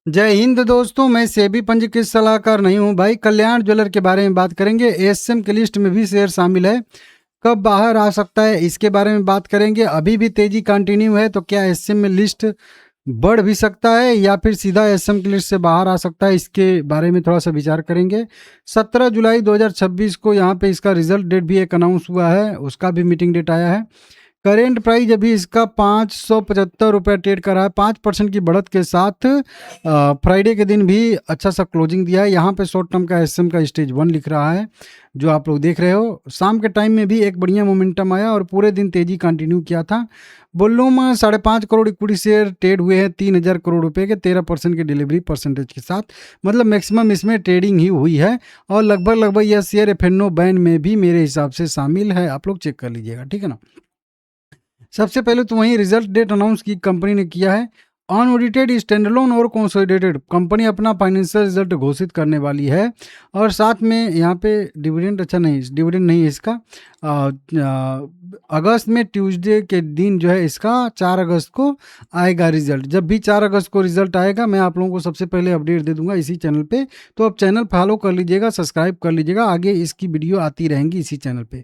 जय हिंद दोस्तों, मैं सेबी पंजीकृत सलाहकार नहीं हूं भाई। कल्याण ज्वेलर के बारे में बात करेंगे। एएसएम की लिस्ट में भी शेयर शामिल है, कब बाहर आ सकता है इसके बारे में बात करेंगे। अभी भी तेजी कंटिन्यू है तो क्या एएसएम में लिस्ट बढ़ भी सकता है या फिर सीधा एएसएम की लिस्ट से बाहर आ सकता है, इसके बारे में थोड़ा सा विचार करेंगे। 17 जुलाई 2026 को यहाँ पे इसका रिजल्ट डेट भी एक अनाउंस हुआ है, उसका भी मीटिंग डेट आया है। करेंट प्राइस अभी इसका 575 रुपये ट्रेड कर रहा है। 5% की बढ़त के साथ फ्राइडे के दिन भी अच्छा सा क्लोजिंग दिया है। यहाँ पे शॉर्ट टर्म का एसएम का स्टेज 1 लिख रहा है, जो आप लोग देख रहे हो। शाम के टाइम में भी एक बढ़िया मोमेंटम आया और पूरे दिन तेजी कंटिन्यू किया था। Volume 5.5 crore equity share trade हुए हैं 3000 करोड़ रुपए के, 13% के डिलीवरी परसेंटेज के साथ। मतलब मैक्सिमम इसमें ट्रेडिंग ही हुई है और लगभग यह शेयर एफएनओ बैन में भी मेरे हिसाब से शामिल है। आप लोग चेक कर लीजिएगा, ठीक है ना। सबसे पहले तो वहीं रिजल्ट डेट अनाउंस की कंपनी ने किया है। अनऑडिटेड स्टैंडअलोन और कंसोलिडेटेड कंपनी अपना फाइनेंशियल रिजल्ट घोषित करने वाली है। और साथ में यहाँ पे डिविडेंड, अच्छा नहीं, डिविडेंड नहीं है इसका। अगस्त में ट्यूसडे के दिन जो है इसका 4 अगस्त को आएगा रिजल्ट। जब भी 4 अगस्त को रिजल्ट आएगा मैं आप लोगों को सबसे पहले अपडेट दे दूंगा इसी चैनल पे। तो आप चैनल फॉलो कर लीजिएगा, सब्सक्राइब कर लीजिएगा, आगे इसकी वीडियो आती रहेंगी इसी चैनल पे।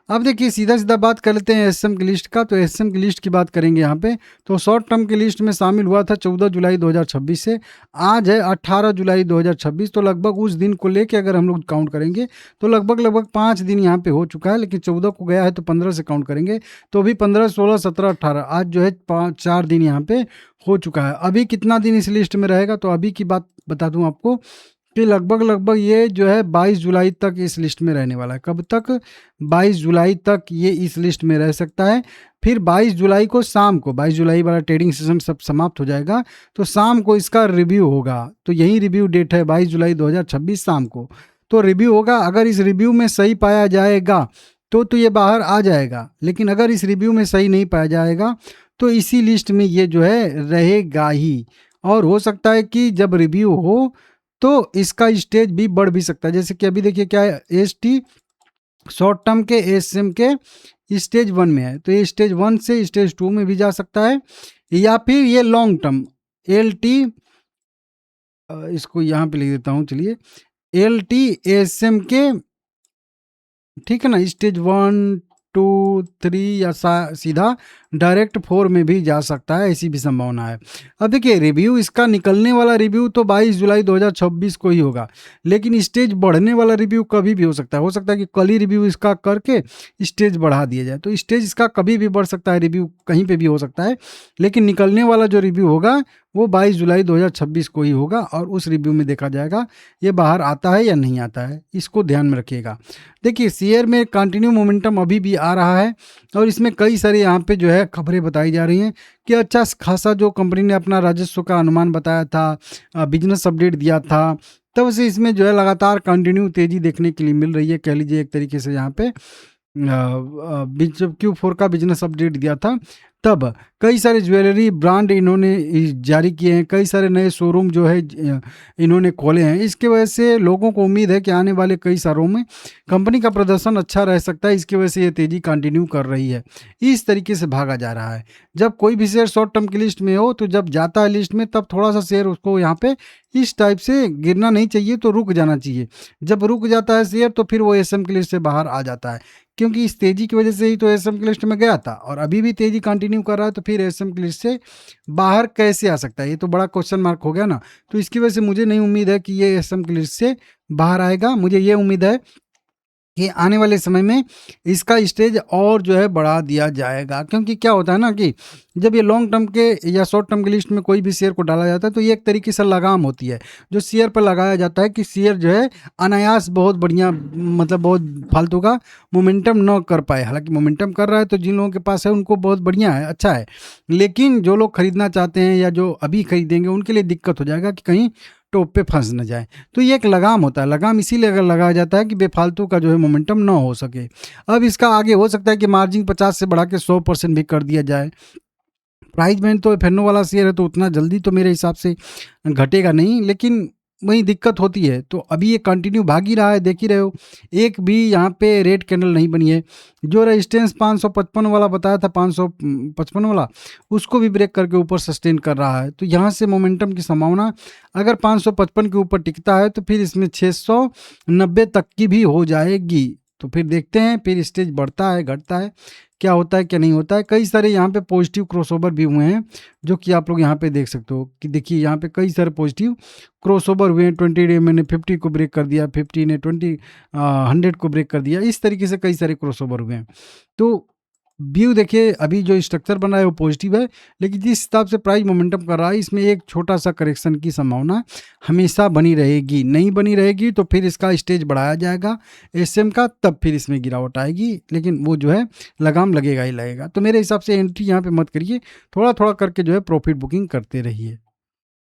अब देखिए सीधा सीधा बात कर लेते हैं एसएम की लिस्ट का। तो एसएम की लिस्ट की बात करेंगे यहाँ पे। तो शॉर्ट टर्म की लिस्ट में शामिल हुआ था 14 जुलाई 2026 से। आज है 18 जुलाई 2026। तो लगभग उस दिन को लेके अगर हम लोग काउंट करेंगे तो लगभग 5 दिन यहाँ पे हो चुका है, लेकिन 14 को गया है तो 15 से काउंट करेंगे तो अभी 15, 16, 17, 18 आज जो है 4 दिन यहाँ पे हो चुका है। अभी कितना दिन इस लिस्ट में रहेगा तो अभी की बात बता दूं आपको कि लगभग ये जो है 22 जुलाई तक इस लिस्ट में रहने वाला है। कब तक? 22 जुलाई तक ये इस लिस्ट में रह सकता है। फिर 22 जुलाई को शाम को, 22 जुलाई वाला ट्रेडिंग सेशन सब समाप्त हो जाएगा तो शाम को इसका रिव्यू होगा। तो यही रिव्यू डेट है 22 जुलाई 2026 शाम को। तो रिव्यू होगा, अगर इस रिव्यू में सही पाया जाएगा तो ये बाहर आ जाएगा, लेकिन अगर इस रिव्यू में सही नहीं पाया जाएगा तो इसी लिस्ट में ये जो है रहेगा ही। और हो सकता है कि जब रिव्यू हो तो इसका स्टेज भी बढ़ भी सकता है। जैसे कि अभी देखिए क्या है, एसटी शॉर्ट टर्म के एसएम के स्टेज 1 में है तो ये स्टेज 1 से स्टेज 2 में भी जा सकता है, या फिर ये लॉन्ग टर्म एलटी, इसको यहाँ पे लिख देता हूँ, चलिए, एलटी एसएम के, ठीक है ना, स्टेज 1, 2, 3 या सीधा डायरेक्ट 4 में भी जा सकता है, ऐसी भी संभावना है। अब देखिए रिव्यू, इसका निकलने वाला रिव्यू तो 22 जुलाई 2026 को ही होगा, लेकिन स्टेज बढ़ने वाला रिव्यू कभी भी हो सकता है। हो सकता है कि कल ही रिव्यू इसका करके स्टेज बढ़ा दिया जाए, तो स्टेज इसका कभी भी बढ़ सकता है, रिव्यू कहीं पे भी हो सकता है, लेकिन निकलने वाला जो रिव्यू होगा वो 22 जुलाई 2026 को ही होगा और उस रिव्यू में देखा जाएगा ये बाहर आता है या नहीं आता है, इसको ध्यान में रखिएगा। देखिए शेयर में कंटिन्यू मोमेंटम अभी भी आ रहा है और इसमें कई सारे यहाँ पे जो है खबरें बताई जा रही हैं कि अच्छा खासा जो कंपनी ने अपना राजस्व का अनुमान बताया था, बिजनेस अपडेट दिया था, तब से इसमें जो है लगातार कंटिन्यू तेजी देखने के लिए मिल रही है। कह लीजिए एक तरीके से यहाँ पे जब Q4 का बिजनेस अपडेट दिया था तब कई सारे ज्वेलरी ब्रांड इन्होंने जारी किए हैं, कई सारे नए शोरूम जो है इन्होंने खोले हैं। इसके वजह से लोगों को उम्मीद है कि आने वाले कई सालों में कंपनी का प्रदर्शन अच्छा रह सकता है। इसकी वजह से ये तेज़ी कंटिन्यू कर रही है, इस तरीके से भागा जा रहा है। जब कोई भी शेयर शॉर्ट टर्म की लिस्ट में हो तो जब जाता है लिस्ट में तब थोड़ा सा शेयर उसको यहाँ पे इस टाइप से गिरना नहीं चाहिए, तो रुक जाना चाहिए। जब रुक जाता है शेयर तो फिर वो एसएम की लिस्ट से बाहर आ जाता है, क्योंकि इस तेजी की वजह से ही तो एसएम की लिस्ट में गया था और अभी भी तेजी कंटिन्यू कर रहा है, तो फिर एसएम की लिस्ट से बाहर कैसे आ सकता है? ये तो बड़ा क्वेश्चन मार्क हो गया ना। तो इसकी वजह से मुझे नहीं उम्मीद है कि ये एसएम की लिस्ट से बाहर आएगा। मुझे ये उम्मीद है कि आने वाले समय में इसका स्टेज और जो है बढ़ा दिया जाएगा, क्योंकि क्या होता है ना कि जब ये लॉन्ग टर्म के या शॉर्ट टर्म की लिस्ट में कोई भी शेयर को डाला जाता है तो ये एक तरीके से लगाम होती है जो शेयर पर लगाया जाता है कि शेयर जो है अनायास बहुत बढ़िया, मतलब बहुत फालतू का मोमेंटम न कर पाए। हालांकि मोमेंटम कर रहा है तो जिन लोगों के पास है उनको बहुत बढ़िया है, अच्छा है, लेकिन जो लोग खरीदना चाहते हैं या जो अभी खरीदेंगे उनके लिए दिक्कत हो जाएगा कि कहीं टॉप पे फंस न जाए। तो ये एक लगाम होता है, लगाम इसीलिए अगर लगाया जाता है कि बेफालतू का जो है मोमेंटम ना हो सके। अब इसका आगे हो सकता है कि मार्जिन 50 से बढ़ा के 100% भी कर दिया जाए। प्राइस बैंड तो एफएनओ वाला शेयर है तो उतना जल्दी तो मेरे हिसाब से घटेगा नहीं, लेकिन वहीं दिक्कत होती है। तो अभी ये कंटिन्यू भाग ही रहा है, देख ही रहे हो, एक भी यहाँ पे रेड कैंडल नहीं बनी है। जो रेजिस्टेंस 555 वाला बताया था, 555 वाला, उसको भी ब्रेक करके ऊपर सस्टेन कर रहा है। तो यहाँ से मोमेंटम की संभावना, अगर 555 के ऊपर टिकता है तो फिर इसमें 690 तक की भी हो जाएगी। तो फिर देखते हैं, फिर स्टेज बढ़ता है घटता है, क्या होता है क्या नहीं होता है। कई सारे यहाँ पे पॉजिटिव क्रॉसओवर भी हुए हैं, जो कि आप लोग यहाँ पे देख सकते हो कि देखिए यहाँ पे कई सारे पॉजिटिव क्रॉसओवर हुए हैं। 20 डे मैंने 50 को ब्रेक कर दिया, 50 ने 100 को ब्रेक कर दिया, इस तरीके से कई सारे क्रॉसओवर हुए हैं। तो व्यू देखिए, अभी जो स्ट्रक्चर बना है वो पॉजिटिव है, लेकिन जिस हिसाब से प्राइस मोमेंटम कर रहा है, इसमें एक छोटा सा करेक्शन की संभावना हमेशा बनी रहेगी। नहीं बनी रहेगी तो फिर इसका स्टेज बढ़ाया जाएगा एसएम का, तब फिर इसमें गिरावट आएगी, लेकिन वो जो है लगाम लगेगा ही लगेगा। तो मेरे हिसाब से एंट्री यहाँ पे मत करिए, थोड़ा थोड़ा करके जो है प्रॉफिट बुकिंग करते रहिए।